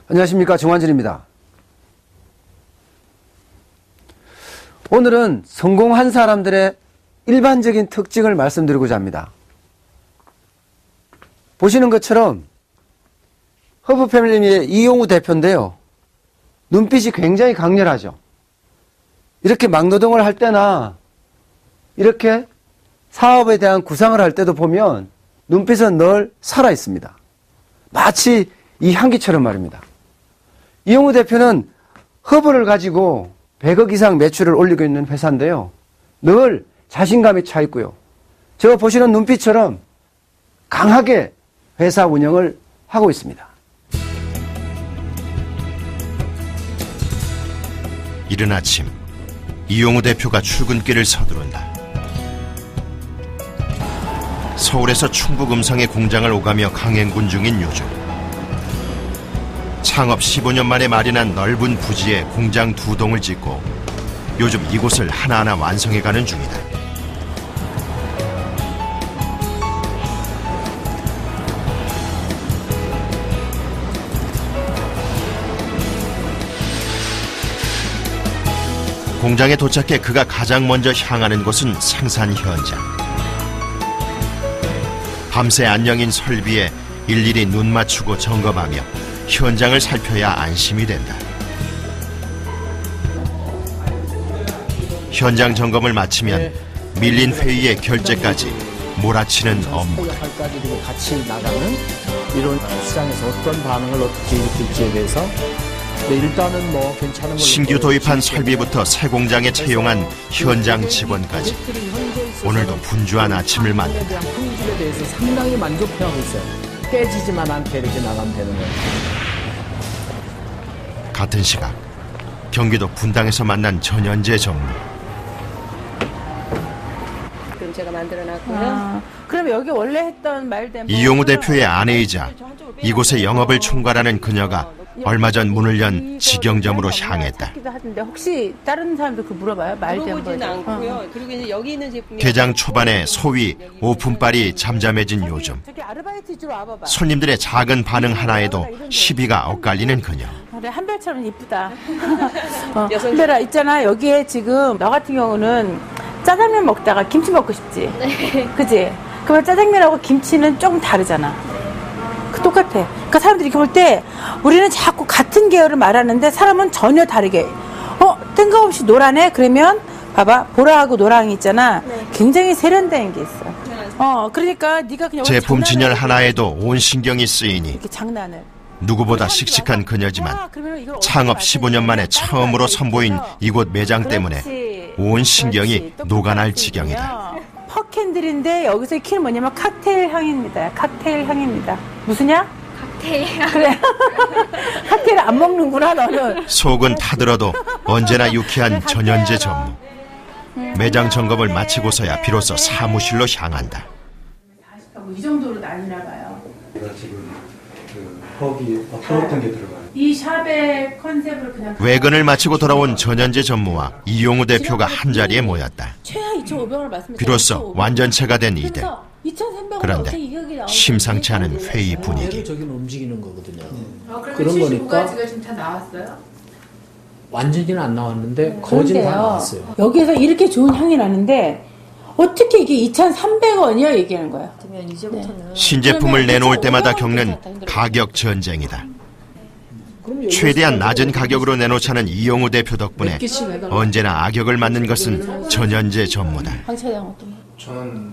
안녕하십니까, 정환진입니다. 오늘은 성공한 사람들의 일반적인 특징을 말씀드리고자 합니다. 보시는 것처럼 허브패밀리의 이용우 대표인데요. 눈빛이 굉장히 강렬하죠. 이렇게 막노동을 할 때나 이렇게 사업에 대한 구상을 할 때도 보면 눈빛은 늘 살아있습니다. 마치 이 향기처럼 말입니다. 이용우 대표는 허브를 가지고 100억 이상 매출을 올리고 있는 회사인데요. 늘 자신감이 차 있고요. 저 보시는 눈빛처럼 강하게 회사 운영을 하고 있습니다. 이른 아침 이용우 대표가 출근길을 서두른다. 서울에서 충북 음성의 공장을 오가며 강행군 중인 요즘, 창업 15년 만에 마련한 넓은 부지에 공장 2동을 짓고 요즘 이곳을 하나하나 완성해가는 중이다. 공장에 도착해 그가 가장 먼저 향하는 곳은 생산 현장. 밤새 안녕인 설비에 일일이 눈 맞추고 점검하며 현장을 살펴야 안심이 된다. 현장 점검을 마치면 밀린 회의의 결제까지 몰아치는 업무다. 같이 나가는 이런 시장에서 어떤 반응을 어떻게 일으킬지에 대해서 일단은 뭐 괜찮은 걸로 신규 도입한 설비부터 새 공장에 채용한 현장 직원까지 오늘도 분주한 아침을 만든다. 품질에 대해서 상당히 만족해하고 있어요. 깨지지만 않게 이렇게 나가면 되는 거예요. 같은 시각 경기도 분당에서 만난 전현재 전무. 그럼 제가 만들어놨고요. 그럼 여기 원래 했던 말대로 이용우 대표의 아내이자 이곳의 영업을 총괄하는 그녀가 얼마 전 문을 연 직영점으로 향했다. 혹시 다른 사람도 그 물어봐요? 물어보지는 않고요. 그리고 이제 여기 있는 제품이 개장 초반에 소위 오픈빨이 잠잠해진 요즘, 손님들의 작은 반응 하나에도 시비가 엇갈리는 그녀. 그래, 한별처럼 이쁘다. 한별아 있잖아, 여기에 지금 너 같은 경우는 짜장면 먹다가 김치 먹고 싶지? 네. 그지? 그러면 짜장면하고 김치는 조금 다르잖아. 똑같아. 그러니까 사람들이 이렇게 볼 때 우리는 자꾸 같은 계열을 말하는데 사람은 전혀 다르게. 뜬금없이 노라네? 그러면 봐봐, 보라하고 노랑이 있잖아. 네. 굉장히 세련된 게 있어. 그러니까 네가 그냥 제품 진열 하나에도 온 신경이 쓰이니 이렇게 장난을. 누구보다 씩씩한 그녀지만 창업 15년 만에 처음으로 선보인 이곳 매장 때문에 온 신경이 녹아날 지경이다. 퍽캔들인데 여기서 키는 뭐냐면 칵테일 향입니다. 칵테일 향입니다. 무슨 향? 칵테일. 그래. 칵테일 안 먹는구나 너는. 속은 타들어도 언제나 유쾌한 전현재 전무. 매장 점검을 마치고서야 비로소 사무실로 향한다. 이 정도로 나뉘나 봐요. 지금 거기 어떤 게 들어가요? 이 샵의 컨셉을 그냥 외근을 마치고 돌아온 전현재 전무와 이용우 대표가 한자리에 모였다. 최하 2,500원을 말씀드렸어요. 비로소 완전체가 된 이들. 2,300원 그런데 심상치 않은 회의 분위기. 저기는 움직이는 거거든요. 그런 거니까 지금 다 나왔어요? 완전히는 안 나왔는데 거진 다 나왔어요. 여기에서 이렇게 좋은 향이 나는데 어떻게 이게 2,300원이야 얘기하는 거야? 그러면 이제부터는 신제품을 내놓을 때마다 겪는 가격 전쟁이다. 최대한 낮은 가격으로 내놓자는 이용우 대표 덕분에 언제나 악역을 맡는 것은 전현재 전무다. 황차장 어떤 거? 저는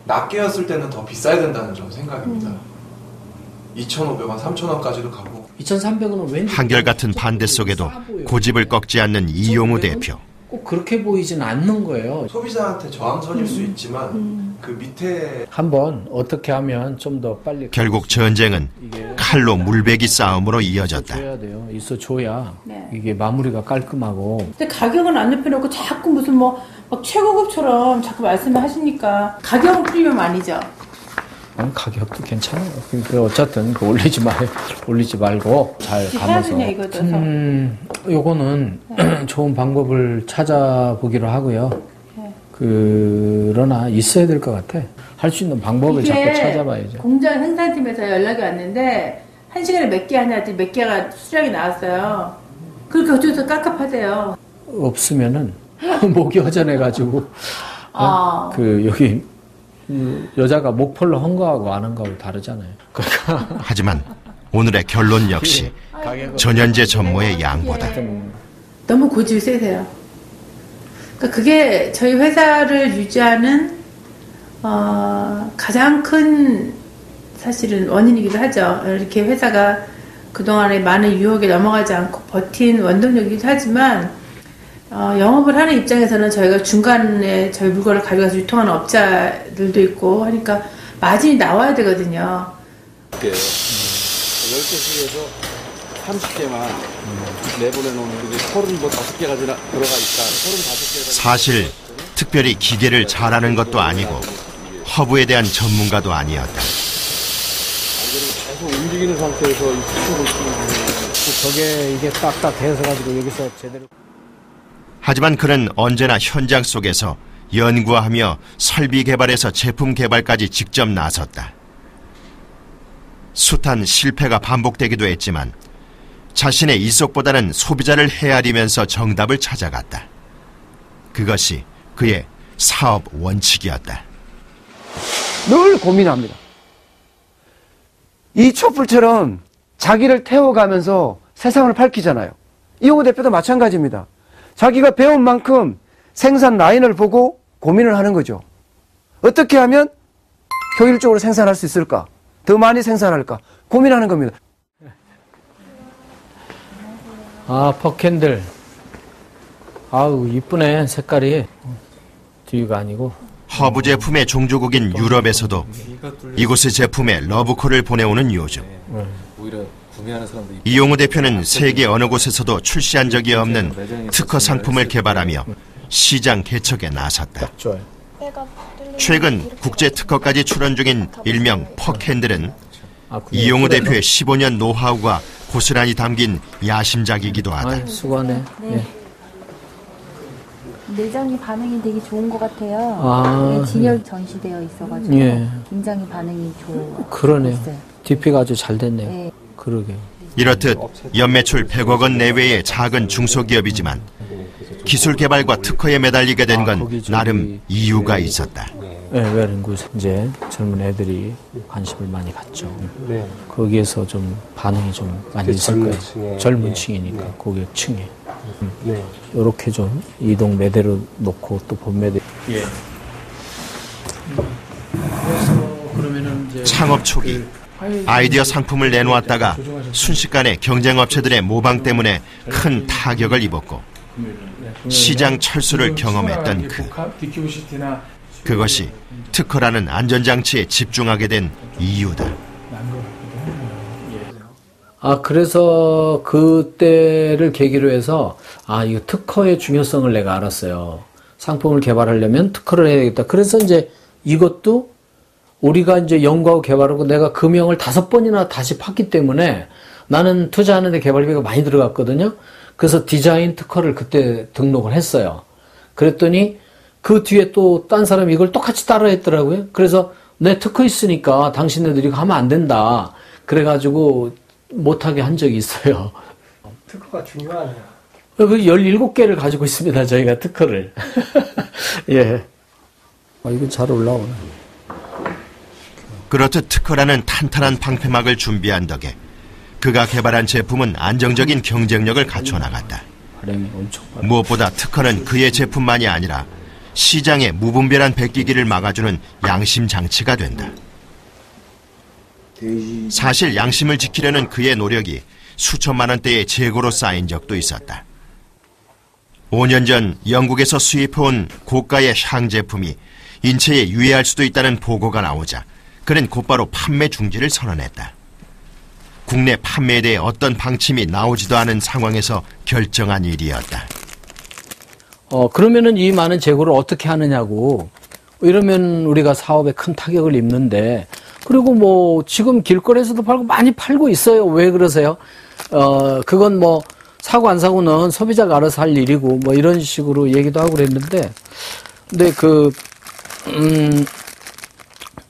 낱개였을 때는 더 비싸야 된다는 좀 생각입니다. 2,500원, 3,000원까지도 가고 2,300원은 왠지 한결같은 반대 속에도 고집을 꺾지 않는 이용우 대표. 꼭 그렇게 보이진 않는 거예요. 소비자한테 저항선일 수 있지만 그 밑에 한번 어떻게 하면 좀 더 빨리 결국 전쟁은 칼로 물베기 싸움으로 이어졌다. 줘야 돼요. 있어줘야 네. 이게 마무리가 깔끔하고. 근데 가격은 안 높여놓고 자꾸 무슨 막 최고급처럼 자꾸 말씀을 하시니까 가격은 프리미엄 아니죠? 아니, 가격도 괜찮아요. 그 어쨌든 그 올리지 말고 잘 감아서. 요거는 좋은 방법을 찾아보기로 하고요. 그러나 있어야 될 것 같아. 할 수 있는 방법을 자꾸 찾아봐야죠. 공장 생산팀에서 연락이 왔는데 한 시간에 몇 개 하냐 했더니 몇 개가 수량이 나왔어요. 그러니까 그쪽에서 깝깝하대요. 없으면은 목이 허전해가지고 그 여기 여자가 목폴로 한 거하고 안 한 거하고 다르잖아요. 그러니까 하지만 오늘의 결론 역시 전현재 전무의 양보다. 너무 고집이 세세요. 그러니까 그게 저희 회사를 유지하는 가장 큰 사실은 원인이기도 하죠. 이렇게 회사가 그동안에 많은 유혹에 넘어가지 않고 버틴 원동력이기도 하지만 영업을 하는 입장에서는 저희가 중간에 저희 물건을 가져가서 유통하는 업자들도 있고 하니까 마진이 나와야 되거든요. 10개씩에서 30개만 내보내놓는 게 35개가 들어가 있다. 35개가 사실 특별히 기계를 잘하는 것도 아니고 허브에 대한 전문가도 아니었다. 계속 움직이는 상태에서 이 수출을 저게 이게 딱딱해서 가지고 여기서 제대로. 하지만 그는 언제나 현장 속에서 연구하며 설비 개발에서 제품 개발까지 직접 나섰다. 숱한 실패가 반복되기도 했지만 자신의 이속보다는 소비자를 헤아리면서 정답을 찾아갔다. 그것이 그의 사업 원칙이었다. 늘 고민합니다. 이 촛불처럼 자기를 태워가면서 세상을 밝히잖아요. 이용호 대표도 마찬가지입니다. 자기가 배운 만큼 생산 라인을 보고 고민을 하는 거죠. 어떻게 하면 효율적으로 생산할 수 있을까? 더 많이 생산할까? 고민하는 겁니다. 퍽캔들. 아우, 이쁘네, 색깔이. 뒤가 아니고. 허브 제품의 종주국인 유럽에서도 이곳의 제품에 러브콜을 보내오는 요즘. 오히려 구매하는 사람들이 이용우 대표는 세계 어느 곳에서도 출시한 적이 없는 특허 상품을 개발하며 시장 개척에 나섰다. 좋아요. 최근 국제 특허까지 출원 중인 일명 퍽핸들은 이용우 대표의 15년 노하우가 고스란히 담긴 야심작이기도 하다. 수고하네. 네. 내장이 반응이 되게 좋은 것 같아요. 네, 진열 전시되어 있어가지고 예. 굉장히 반응이 좋아요. 그러네요. DP가 아주 잘 됐네요. 네. 그러게요. 이렇듯 연매출 100억 원 내외의 작은 중소기업이지만 기술 개발과 특허에 매달리게 된 건 나름 이유가 있었다. 네, 웨링굿 이제 젊은 애들이 관심을 많이 갖죠. 네. 거기에서 좀 반응이 좀 많이 있을 거예요. 젊은 층이니까 고객층에. 네. 이렇게 좀 이동 매대로 놓고 또 본 매대. 예. 그러면은 이제 창업 초기 아이디어 상품을 내놓았다가 순식간에 경쟁 업체들의 모방 때문에 큰 타격을 입었고 시장 철수를 경험했던 그것이 특허라는 안전장치에 집중하게 된 이유다. 그래서 그때를 계기로 해서 이거 특허의 중요성을 내가 알았어요. 상품을 개발하려면 특허를 해야겠다. 그래서 이제 이것도 우리가 이제 연구하고 개발하고 내가 금형을 5번이나 다시 팠기 때문에 나는 투자하는데 개발비가 많이 들어갔거든요. 그래서 디자인 특허를 그때 등록을 했어요. 그랬더니 그 뒤에 또 딴 사람이 이걸 똑같이 따라 했더라고요. 그래서 내 특허 있으니까 당신네들이 이거 하면 안 된다. 그래가지고 못하게 한 적이 있어요. 특허가 중요하네요. 그 17개를 가지고 있습니다. 저희가 특허를. 예. 이거 잘 올라오네. 그렇듯 특허라는 탄탄한 방패막을 준비한 덕에 그가 개발한 제품은 안정적인 경쟁력을 갖춰나갔다. 무엇보다 특허는 그의 제품만이 아니라 시장의 무분별한 베끼기를 막아주는 양심 장치가 된다. 사실 양심을 지키려는 그의 노력이 수천만 원대의 재고로 쌓인 적도 있었다. 5년 전 영국에서 수입해온 고가의 향 제품이 인체에 유해할 수도 있다는 보고가 나오자 그는 곧바로 판매 중지를 선언했다. 국내 판매에 대해 어떤 방침이 나오지도 않은 상황에서 결정한 일이었다. 그러면은 이 많은 재고를 어떻게 하느냐고. 이러면 우리가 사업에 큰 타격을 입는데, 그리고 뭐 지금 길거리에서도 팔고 많이 팔고 있어요. 왜 그러세요? 그건 뭐 사고 안 사고는 소비자가 알아서 할 일이고 뭐 이런 식으로 얘기도 하고 그랬는데, 근데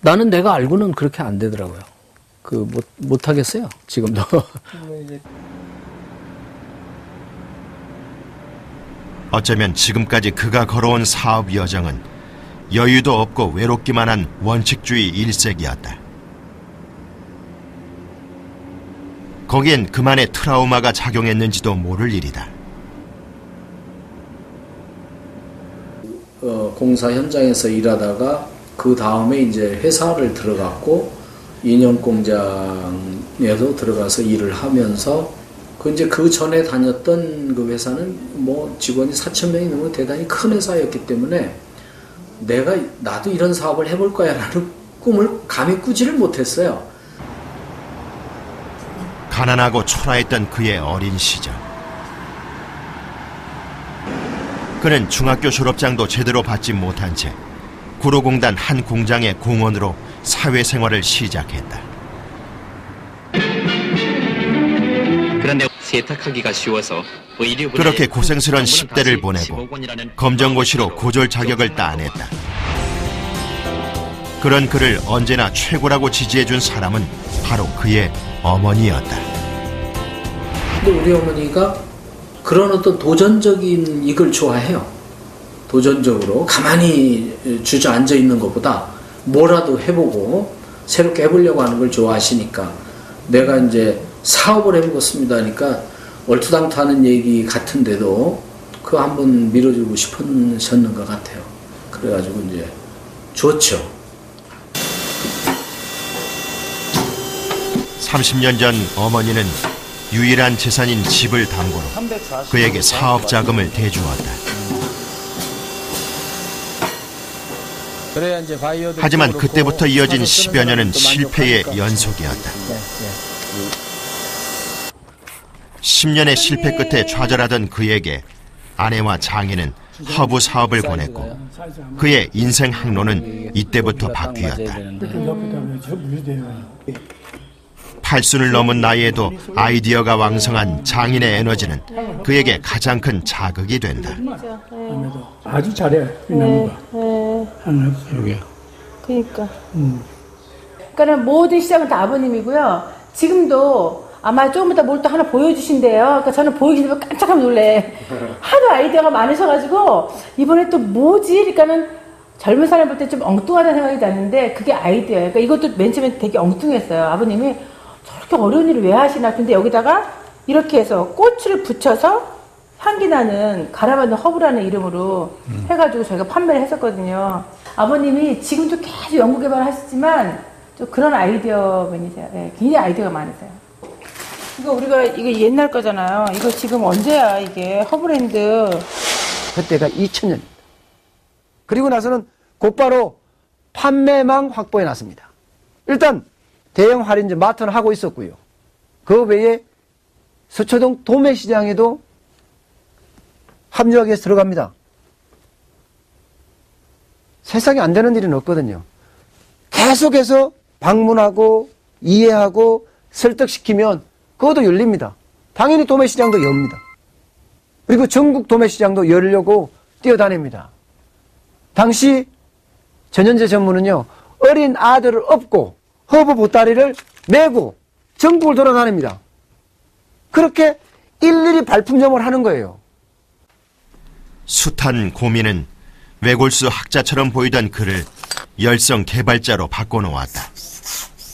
나는 내가 알고는 그렇게 안 되더라고요. 못 하겠어요. 지금도. 어쩌면 지금까지 그가 걸어온 사업 여정은 여유도 없고 외롭기만 한 원칙주의 일색이었다. 거기엔 그만의 트라우마가 작용했는지도 모를 일이다. 공사 현장에서 일하다가 그 다음에 이제 회사를 들어갔고 인형 공장에도 들어가서 일을 하면서 이제 그 전에 다녔던 그 회사는 뭐 직원이 4,000명이 넘는 대단히 큰 회사였기 때문에 나도 이런 사업을 해볼 거야라는 꿈을 감히 꾸지를 못했어요. 가난하고 초라했던 그의 어린 시절. 그는 중학교 졸업장도 제대로 받지 못한 채 구로공단 한 공장의 공원으로 사회생활을 시작했다. 그런데 세탁하기가 쉬워서 그렇게 고생스런 10대를 보내고 검정고시로 고졸 자격을 따냈다. 그런 그를 언제나 최고라고 지지해준 사람은 바로 그의 어머니였다. 근데 우리 어머니가 그런 어떤 도전적인 이걸 좋아해요. 도전적으로 가만히 주저앉아 있는 것보다 뭐라도 해보고 새롭게 해보려고 하는 걸 좋아하시니까 내가 이제 사업을 해보겠습니다 하니까 얼토당토하는 얘기 같은데도 그거 한번 밀어주고 싶으셨는 것 같아요. 그래가지고 이제 좋죠. 30년 전 어머니는 유일한 재산인 집을 담보로 그에게 사업 자금을 대주었다. 하지만 그때부터 이어진 10여 년은 실패의 연속이었다. 10년의 실패 끝에 좌절하던 그에게 아내와 장인은 허브 사업을 권했고 그의 인생 항로는 이때부터 바뀌었다. 80을 넘은 나이에도 아이디어가 왕성한 장인의 에너지는 그에게 가장 큰 자극이 된다. 아주 잘해, 이 나무가. 하나, 여기. 그러니까. 그러니까 모든 시작은 다 아버님이고요. 지금도 아마 조금 이따 뭘 또 하나 보여주신대요. 그러니까 저는 보이기 전에 깜짝하면 놀래. 하도 아이디어가 많으셔가지고 이번에 또 뭐지? 그러니까는 젊은 사람 볼 때 좀 엉뚱하다는 생각이 났는데 그게 아이디어예요. 그러니까 이것도 맨 처음에 되게 엉뚱했어요. 아버님이 저렇게 어려운 일을 왜 하시나. 근데 여기다가 이렇게 해서 꽃을 붙여서 향기 나는 가라만든 허브라는 이름으로 해가지고 저희가 판매를 했었거든요. 아버님이 지금도 계속 연구 개발을 하시지만 좀 그런 아이디어맨이세요. 네, 굉장히 아이디어가 많으세요. 이거 옛날 거잖아요. 이거 지금 언제야 이게 허브랜드. 그때가 2000년. 그리고 나서는 곧바로 판매망 확보해 놨습니다. 일단 대형 할인점 마트는 하고 있었고요. 그 외에 서초동 도매시장에도 합류하기 위해서 들어갑니다. 세상에 안 되는 일은 없거든요. 계속해서 방문하고 이해하고 설득시키면 그것도 열립니다. 당연히 도매시장도 엽니다. 그리고 전국 도매시장도 열려고 뛰어다닙니다. 당시 전현재 전무는요, 어린 아들을 업고 허브 보따리를 메고 전국을 돌아다닙니다. 그렇게 일일이 발품점을 하는 거예요. 숱한 고민은 외골수 학자처럼 보이던 그를 열성 개발자로 바꿔놓았다.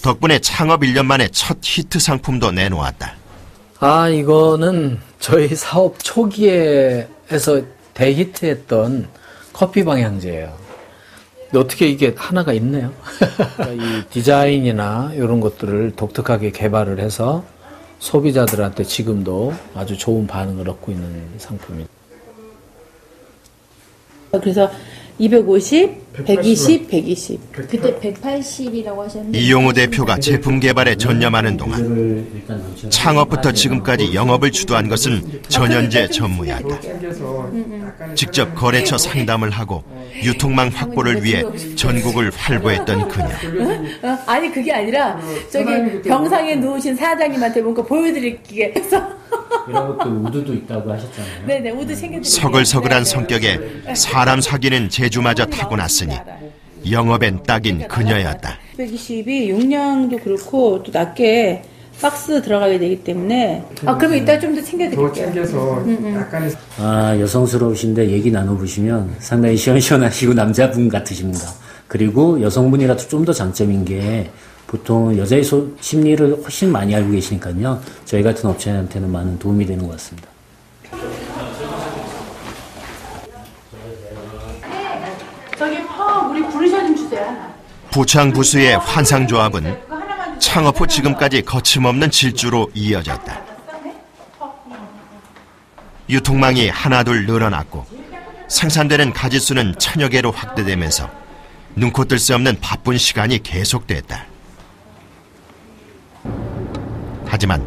덕분에 창업 1년 만에 첫 히트 상품도 내놓았다. 이거는 저희 사업 초기에서 대히트했던 커피 방향제예요. 어떻게 이게 하나가 있네요. 이 디자인이나 이런 것들을 독특하게 개발을 해서 소비자들한테 지금도 아주 좋은 반응을 얻고 있는 상품입니다. 그래서 250, 120, 120. 그때 180이라고 하셨는데 이용우 대표가 제품 개발에 전념하는 동안 창업부터 지금까지 영업을 주도한 것은 전현재 전무였다. 직접 거래처 상담을 하고 유통망 확보를 위해 전국을 활보했던 그녀. 아니 그게 아니라 저기 병상에 누우신 사장님한테 뭔가 보여드리기 위해서. 이런 것도 우드도 있다고 하셨잖아요. 네네, 우드 챙겨드릴게요. 서글서글한 성격에 사람 사귀는 재주마저 타고났으니 영업엔 딱인 그녀였다. 120이 용량도 그렇고 또 낮게 박스 들어가게 되기 때문에 그러면 이따 좀 더 챙겨드릴게요. 더 챙겨서 약간의 여성스러우신데 얘기 나눠보시면 상당히 시원시원하시고 남자분 같으십니다. 그리고 여성분이라도 좀 더 장점인 게 보통 여자의 심리를 훨씬 많이 알고 계시니까요. 저희 같은 업체한테는 많은 도움이 되는 것 같습니다. 저기 우리 브루셔 좀 주세요. 하나. 부창부수의 환상조합은 창업 후 지금까지 거침없는 질주로 이어졌다. 유통망이 하나둘 늘어났고 생산되는 가짓수는 1000여 개로 확대되면서 눈코 뜰 새 없는 바쁜 시간이 계속됐다. 하지만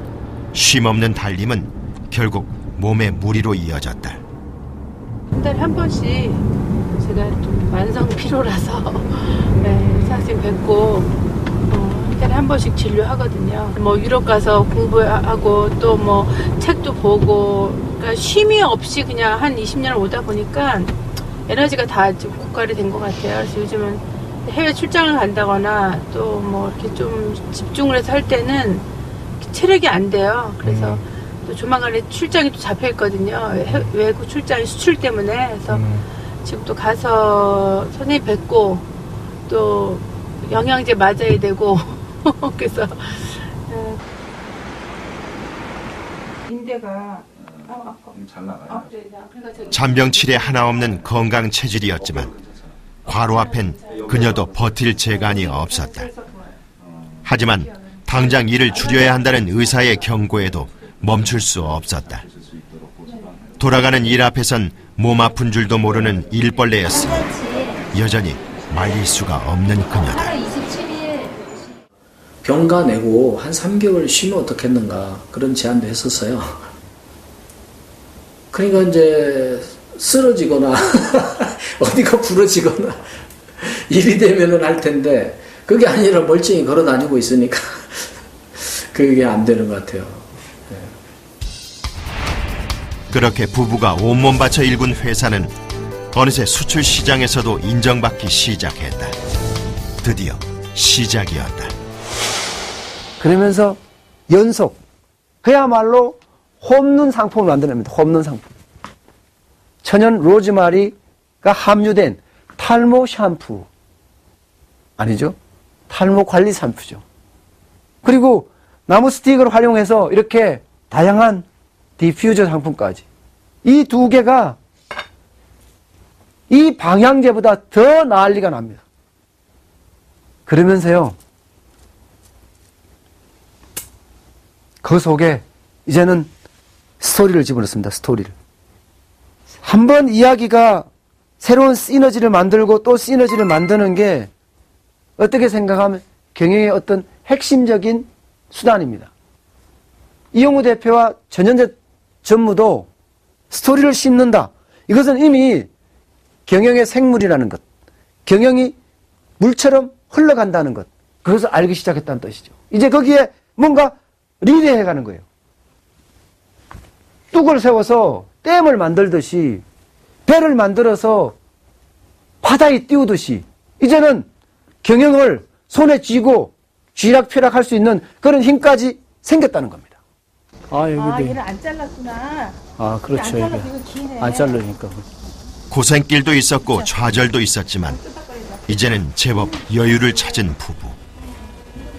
쉼없는 달림은 결국 몸의 무리로 이어졌다. 한 달에 한 번씩 제가 좀 만성 피로라서 의사선생님 뵙고 한 달에 한 번씩 진료하거든요. 유럽 가서 공부하고 또 책도 보고 그러니까 쉼이 없이 그냥 한 20년을 오다 보니까 에너지가 다 좀 고갈이 된 것 같아요. 그래서 요즘은 해외 출장을 간다거나 또 이렇게 좀 집중을 해서 할 때는 체력이 안 돼요. 그래서 또 조만간에 출장이 또 잡혀 있거든요. 외국 출장이 수출 때문에. 그래서 지금 또 가서 선생님 뵙고 또 영양제 맞아야 되고 그래서 인대가 잘 나가요. 잔병치레 하나 없는 건강 체질이었지만 과로 앞엔 그녀도 버틸 재간이 없었다. 하지만 당장 일을 줄여야 한다는 의사의 경고에도 멈출 수 없었다. 돌아가는 일 앞에선 몸 아픈 줄도 모르는 일벌레였으니 여전히 말릴 수가 없는 그녀다. 병가 내고 한 3개월 쉬면 어떻겠는가 그런 제안도 했었어요. 그러니까 이제 쓰러지거나 어디가 부러지거나 일이 되면은 할 텐데 그게 아니라 멀쩡히 걸어 다니고 있으니까 그게 안 되는 것 같아요. 그렇게 부부가 온몸 바쳐 일군 회사는 어느새 수출 시장에서도 인정받기 시작했다. 드디어 시작이었다. 그러면서 연속 그야말로 홈런 상품을 만들어냅니다. 홈런 상품. 천연 로즈마리가 함유된 탈모 샴푸. 아니죠? 탈모 관리 샴푸죠. 그리고 나무 스틱을 활용해서 이렇게 다양한 디퓨저 상품까지. 이 두 개가 이 방향제보다 더 난리가 납니다. 그러면서요, 그 속에 이제는 스토리를 집어넣습니다. 스토리를. 한번 이야기가 새로운 시너지를 만들고 또 시너지를 만드는 게 어떻게 생각하면 경영의 어떤 핵심적인 수단입니다. 이용우 대표와 전현재 전무도 스토리를 씹는다. 이것은 이미 경영의 생물이라는 것, 경영이 물처럼 흘러간다는 것, 그것을 알기 시작했다는 뜻이죠. 이제 거기에 뭔가 리레해가는 거예요. 뚝을 세워서 댐을 만들듯이 배를 만들어서 바다에 띄우듯이 이제는 경영을 손에 쥐고 쥐락펴락할 수 있는 그런 힘까지 생겼다는 겁니다. 얘를 안 잘랐구나. 그렇죠. 안 잘라서 이거 기네. 안 자르니까. 고생길도 있었고 좌절도 있었지만 이제는 제법 여유를 찾은 부부.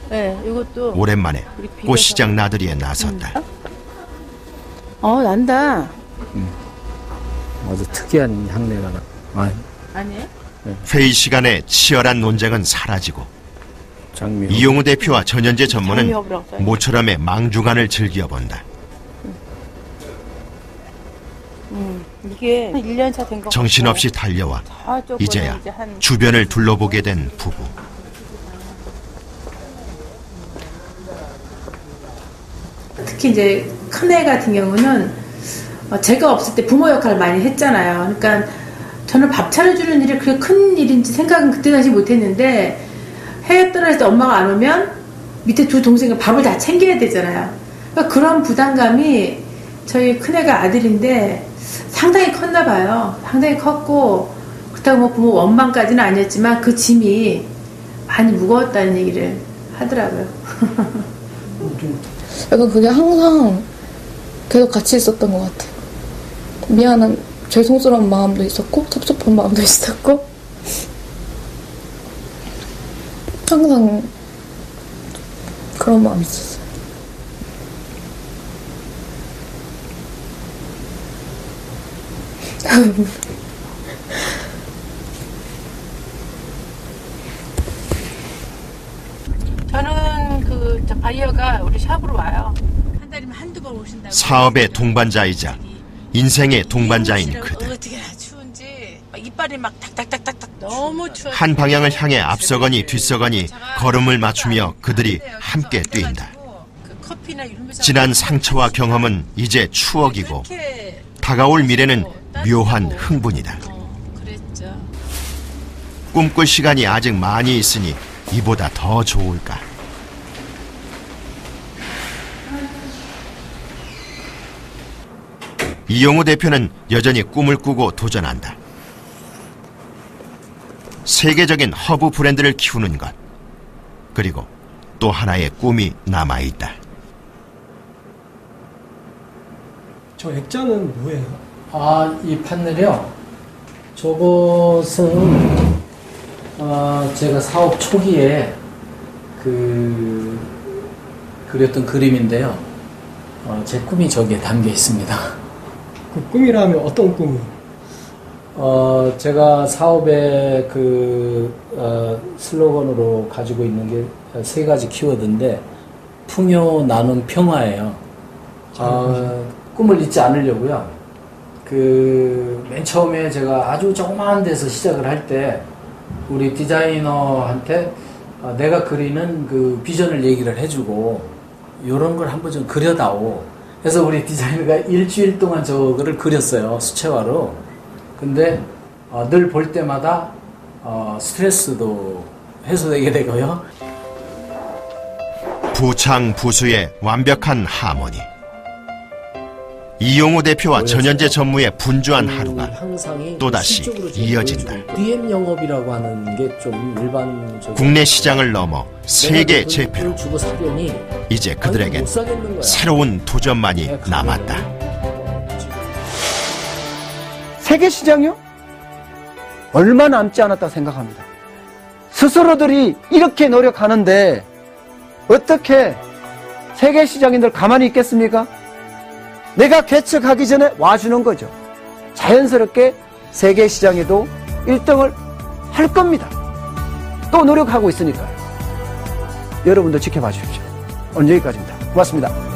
네, 이것도 오랜만에 꽃시장 나들이에 나섰다. 난다. 아주 특이한 향내가 나. 아니에요? 회의 시간에 치열한 논쟁은 사라지고 장미. 이용우 대표와 전현재 전무는 장미허브라고 써요. 모처럼의 망주간을 즐겨본다. 이게 1년차 된 거. 정신없이 달려와 이제야 이제 한 주변을 둘러보게 된 부부. 특히 이제 큰애 같은 경우는 제가 없을 때 부모 역할을 많이 했잖아요. 그러니까 저는 밥 차려주는 일이 그렇게 큰 일인지 생각은 그때 당시 못했는데 해외 떠날 때 엄마가 안 오면 밑에 두 동생이 밥을 다 챙겨야 되잖아요. 그러니까 그런 부담감이 저희 큰애가 아들인데 상당히 컸나 봐요. 상당히 컸고 그렇다고 부모 원망까지는 아니었지만 그 짐이 많이 무거웠다는 얘기를 하더라고요. 약간 그냥 항상 계속 같이 있었던 것 같아요. 미안한, 죄송스러운 마음도 있었고 섭섭한 마음도 있었고 항상 그런 마음이 있었어요. 저는 그 바이어가 우리 샵으로 와요. 한 달이면 한두 번 오신다고. 사업의 동반자이자 인생의 동반자인 그들. 어떻게 추운지 이빨이 막 탁탁탁탁탁 너무 추워. 한 방향을 향해 앞서거니 뒤서거니 걸음을 맞추며 그들이 함께 뛴다. 지난 상처와 경험은 이제 추억이고 다가올 미래는 묘한 흥분이다. 꿈꿀 시간이 아직 많이 있으니 이보다 더 좋을까? 이용우 대표는 여전히 꿈을 꾸고 도전한다. 세계적인 허브 브랜드를 키우는 것, 그리고 또 하나의 꿈이 남아있다. 저 액자는 뭐예요? 아, 이 판넬이요? 저것은 제가 사업 초기에 그렸던 그림인데요. 제 꿈이 저기에 담겨 있습니다. 그 꿈이라면 어떤 꿈이요? 제가 사업의 슬로건으로 가지고 있는 게 세 가지 키워드인데, 풍요, 나눔, 평화예요. 꿈을 잊지 않으려고요. 맨 처음에 제가 아주 조그마한 데서 시작을 할 때, 우리 디자이너한테 내가 그리는 그 비전을 얘기를 해주고, 요런 걸 한번 좀 그려다오. 그래서 우리 디자이너가 일주일 동안 저거를 그렸어요. 수채화로. 근데 늘 볼 때마다 스트레스도 해소되게 되고요. 부창부수의 완벽한 하모니. 이용우 대표와 전현재 전무의 분주한 하루가 또다시 이어진다. DM 영업이라고 하는 게 좀 일반적인 국내 시장을 넘어 세계 제패로 이제 그들에겐 새로운 도전만이 남았다. 세계 시장이요? 얼마 남지 않았다고 생각합니다. 스스로들이 이렇게 노력하는데 어떻게 세계 시장인들 가만히 있겠습니까? 내가 개척하기 전에 와주는 거죠. 자연스럽게 세계 시장에도 1등을 할 겁니다. 또 노력하고 있으니까요. 여러분도 지켜봐 주십시오. 오늘 여기까지입니다. 고맙습니다.